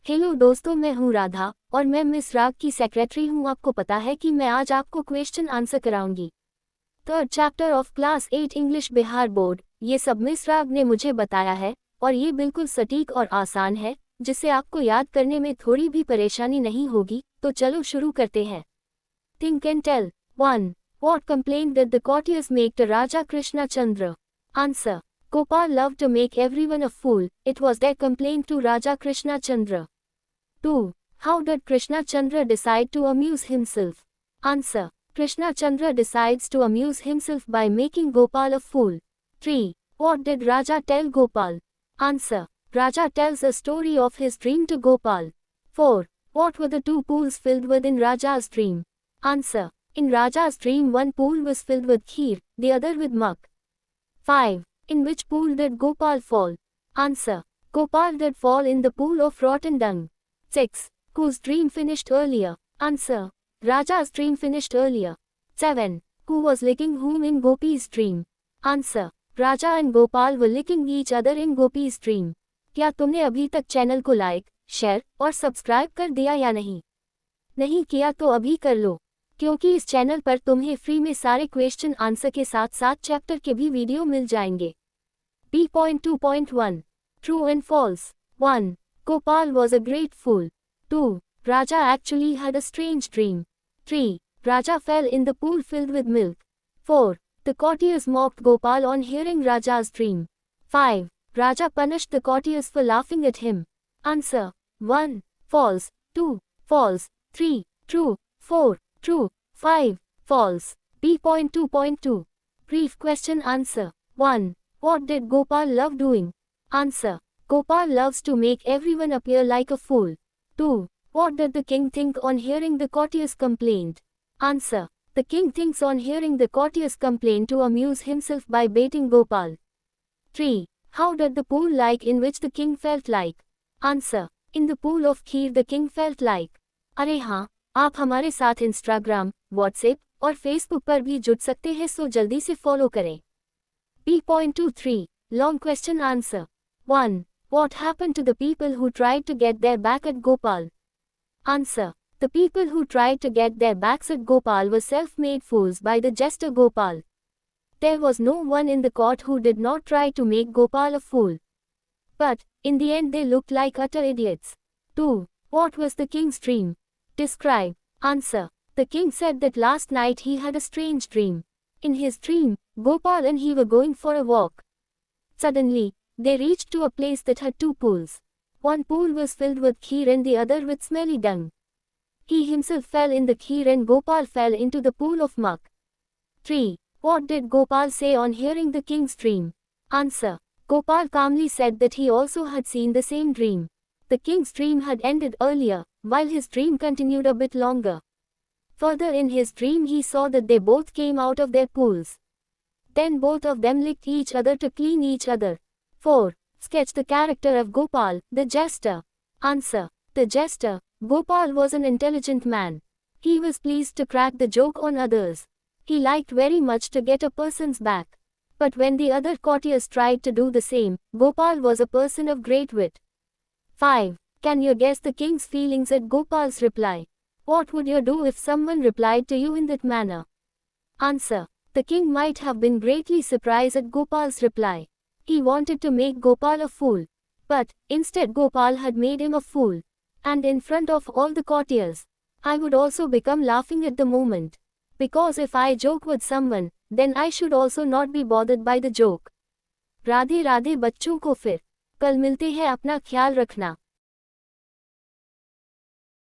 Hello दोस्तों, मैं हूँ राधा और मैं मिस राग की सेक्रेटरी हूँ। आपको पता है कि मैं आज आपको क्वेश्चन आंसर कराऊंगी। Third chapter of class 8 English Bihar board, ये सब मिस राग ने मुझे बताया है और ये बिल्कुल सटीक और आसान है, जिससे आपको याद करने में थोड़ी भी परेशानी नहीं होगी। तो चलो शुरू करते हैं। Think and tell. 1. What complaint did the courtiers make to Raja Krishna Chandra? Answer. Gopal loved to make everyone a fool. It was their complaint to Raja Krishna Chandra. 2. How did Krishna Chandra decide to amuse himself? Answer. Krishna Chandra decides to amuse himself by making Gopal a fool. 3. What did Raja tell Gopal? Answer. Raja tells a story of his dream to Gopal. 4. What were the two pools filled with in Raja's dream? Answer. In Raja's dream, one pool was filled with kheer, the other with muck. 5. In which pool did Gopal fall? Answer. Gopal did fall in the pool of rotten dung. 6. Whose dream finished earlier? Answer. Raja's dream finished earlier. 7. Who was licking whom in Gopi's dream? Answer. Raja and Gopal were licking each other in Gopi's dream. क्या तुमने अभी तक channel को like, share और subscribe कर दिया या नहीं? नहीं किया तो अभी कर लो, क्योंकि इस चैनल पर तुम्हें फ्री में सारे क्वेश्चन आंसर के साथ साथ चैप्टर के भी वीडियो मिल जाएंगे। B.2.1 True and false. 1. Gopal was a great fool. 2. Raja actually had a strange dream. 3. Raja fell in the pool filled with milk. 4. The courtiers mocked Gopal on hearing Raja's dream. 5. Raja punished the courtiers for laughing at him. Answer. 1. False. 2. False. 3. True. 4. True. 5. False. B.2.2 Brief question answer. 1. What did Gopal love doing? Answer. Gopal loves to make everyone appear like a fool. 2. What did the king think on hearing the courtier's complaint? Answer. The king thinks on hearing the courtier's complaint to amuse himself by baiting Gopal. 3. How did the pool like in which the king felt like? Answer. In the pool of kheer the king felt like. अरे हाँ, आप हमारे साथ Instagram, WhatsApp और Facebook पर भी जुड़ सकते हैं, सो जल्दी से फॉलो करें। B.23 Long question answer. 1. What happened to the people who tried to get their back at Gopal? Answer. The people who tried to get their backs at Gopal were self-made fools by the jester Gopal. There was no one in the court who did not try to make Gopal a fool. But, in the end they looked like utter idiots. 2. What was the king's dream? Describe. Answer. The king said that last night he had a strange dream. In his dream, Gopal and he were going for a walk. Suddenly, they reached to a place that had two pools. One pool was filled with kheer and the other with smelly dung. He himself fell in the kheer and Gopal fell into the pool of muck. 3. What did Gopal say on hearing the king's dream? Answer. Gopal calmly said that he also had seen the same dream. The king's dream had ended earlier, while his dream continued a bit longer. Further in his dream he saw that they both came out of their pools. Then both of them licked each other to clean each other. 4. Sketch the character of Gopal, the jester. Answer. The jester, Gopal, was an intelligent man. He was pleased to crack the joke on others. He liked very much to get a person's back. But when the other courtiers tried to do the same, Gopal was a person of great wit. 5. Can you guess the king's feelings at Gopal's reply? What would you do if someone replied to you in that manner? Answer. The king might have been greatly surprised at Gopal's reply. He wanted to make Gopal a fool. But, instead Gopal had made him a fool. And in front of all the courtiers. I would also become laughing at the moment. Because if I joke with someone, then I should also not be bothered by the joke. Radhe Radhe बच्चों को, फिर कल मिलते हैं, अपना ख्याल रखना।